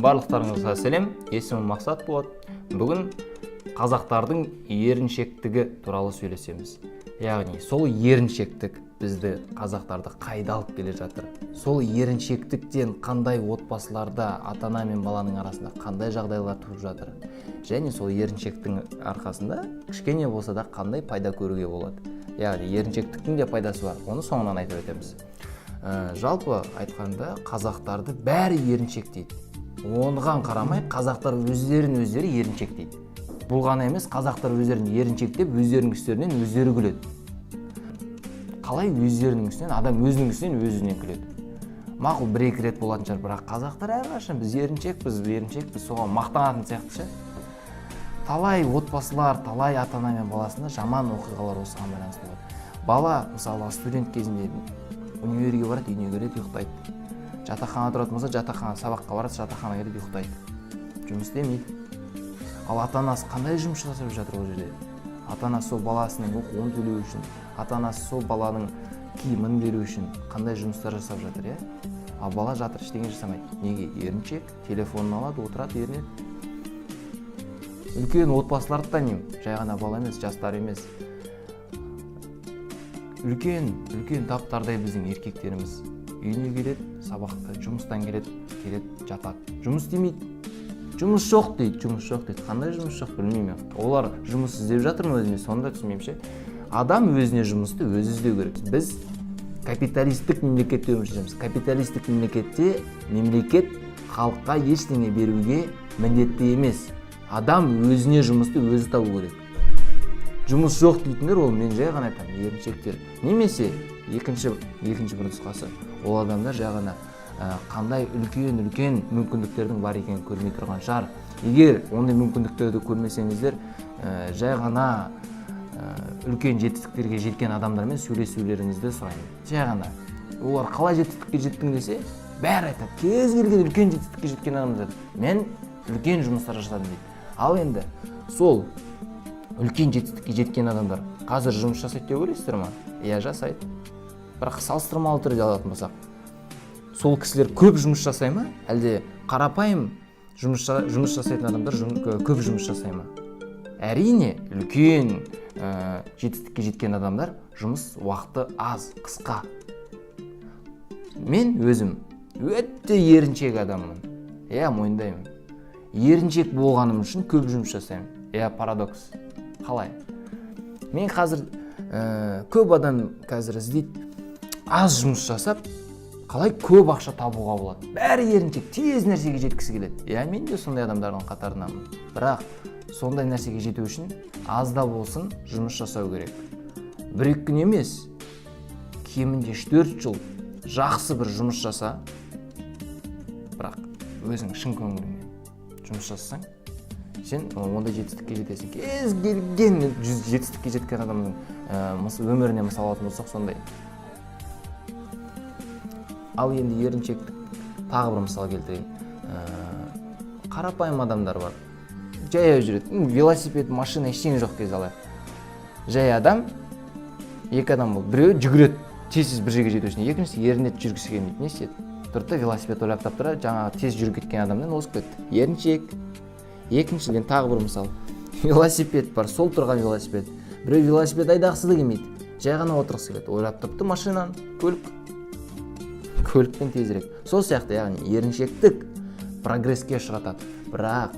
Барлықтарыңызға сәлем, есімім Мақсат болады. Бүгін қазақтардың еріншектігі туралы сөйлесеміз. Яғни, сол еріншектік бізді қазақтарды қайда алып келе жатыр? Сол еріншектіктен қандай отбасыларда ата-ана мен баланың арасында қандай жағдайлар туып жатыр? Және сол еріншектің арқасында кішкене болса да қандай пайда көруге болады? Яғни, еріншектіктің де пайдасы бар. Оны соңынан айтып өтеміз. Жалпы айтқанда қазақтарды бәрі еріншек дейді. Оған қарамай қазақтар өздері еріншек дейді. Бұл ғана емес, қазақтар өздерін еріншек деп өздерінің істерінен өздері күледі. Қалай өздерінің істерінен, адам өзінің істерінен өзінен күледі. Мақұл бір-екі рет болатын шығар, бірақ қазақтар әрқашан біз еріншекпіз, соған мақтанатын сияқты ше. Талай отбасылар, талай ата-ана мен баласында жаман оқиғалар осыған байланысты болады. Бала, мысалы, студент кезінде универге барады, үйіне келеді, ұйықтайды. Жатақхана тұратын болса, сабаққа барады, жатақхана келеді, ұйықтайды. Жұмыс істемейді. Ал ата-анасы қандай жұмыс жасап жатыр ол жерде? Ата-анасы сол баласының оқуын төлеу үшін, ата-анасы сол баланың киімін беру үшін қандай жұмыстар жасап жатыр, иә? Ал бала жатыр, ештеңе жасамайды. Неге? Еріншек, телефонын алады, отырады, ерінеді. Үлкен отбасыларды танимын, жай ғана бала емес, жастар емес. Үлкен таптардай біздің еркектеріміз үйіне келеді, сабақта, жұмыстан келеді, жатады. Жұмыс істемейді. Жұмыс жоқ дейді. Қандай жұмыс жоқ білмеймін. Олар жұмыс іздеп жатыр ма өзіне, соны да түсінбеймін ше. Адам өзіне жұмысты өзі іздеу керек. Біз капиталистік мемлекетте өмір сүреміз. Капиталистік мемлекетте мемлекет халыққа ештеңе беруге міндетті емес. Адам өзіне жұмысты өзі табу керек. Жұмыс жоқ дейтіндер, ол мен жай ғана айтамын, еріншектер. Немесе екінші бір нұсқасы, ол адамдар жай ғана қандай үлкен мүмкіндіктердің бар екенін көрмей тұрған шығар. Егер ондай мүмкіндіктерді көрмесеңіздер, жай ғана үлкен жетістіктерге жеткен адамдармен сөйлесулеріңізді сұраймын. Жай ғана. Олар қалай жетістікке жеттің десе, бәрі айтады. Кез келген үлкен жетістікке жеткен адамдар мен үлкен жұмыстар жасадым дейді. Ал енді сол үлкен жетістікке жеткен адамдар қазір жұмыс жасайды деп ойлайсыздар ма? Иә, жасайды. Бірақ салыстырмалы түрде алатын болсақ, сол кісілер көп жұмыс жасай ма? Әлде қарапайым жұмыс жасайтын адамдар көп жұмыс жасай ма? Әрине, үлкен жетістікке жеткен адамдар жұмыс уақыты аз, қысқа. Мен өзім өте еріншек адаммын. Иә, мойындаймын. Еріншек болғаным үшін көп жұмыс жасаймын. Иә, парадокс. Қалай? Мен қазір көп адам қазір іздейді, аз жұмыс жасап, қалай көп ақша табуға болады? Бәрі еріншек, тез нәрсеге жеткісі келеді. Иә, мен де сондай адамдардың қатарынамын. Бірақ сондай нәрсеге жету үшін аз да болсын жұмыс жасау керек. Бір-екі күн емес, кемінде 3-4 жыл жақсы бір жұмыс жаса, бірақ өзің шын көңіліңмен жұмыс жасасаң, сен ондай жетістікке жетесің. Кез келген жетістікке жеткен адамның өміріне мысал алатын болсақ сондай. Ал енді еріншектік тағы бір мысал келтірейін. Қарапайым адамдар бар. Жаяу жүреді. Велосипед, машина ештеңе жоқ кез алайық. Жай адам, екі адам болды. Біреуі жүгіреді, тез бір жерге жету үшін. Екіншісі ерінеді, жүргісі келмейді. Не істеді? Тұрды, велосипед ойлап таптыра, жаңағы тез жүріп кеткен адамнан озып кетті. Еріншек. Екіншіден тағы бір мысал. Велосипед бар, сол тұрған велосипед. Біреу велосипед айдағысы да келмейді. Жай ғана отырғысы келеді. Ойлап тапты машинаны, көлікпен тезірек. Сол сияқты, яғни еріншектік прогресске ұшыратады. Бірақ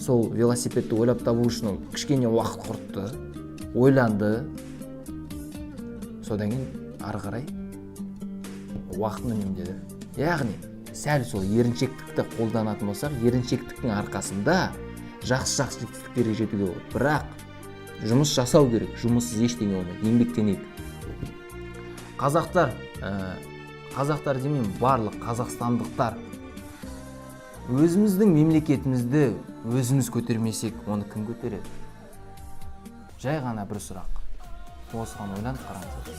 сол велосипедті ойлап табу үшін кішкене уақыт құртты, ойланды. Содан кейін ары қарай уақытын үнемдеді. Яғни сәл сол еріншектікті қолданатын болсақ, еріншектіктің арқасында жақсы жетістіктерге жетуге болады. Бірақ жұмыс жасау керек, жұмыссыз ештеңе болмайды, еңбектенейік. Қазақтар демеймін, барлық қазақстандықтар өзіміздің мемлекетімізді өзіміз көтермесек, оны кім көтереді? Жай ғана бір сұрақ. Осыған ойланып қараңыздар.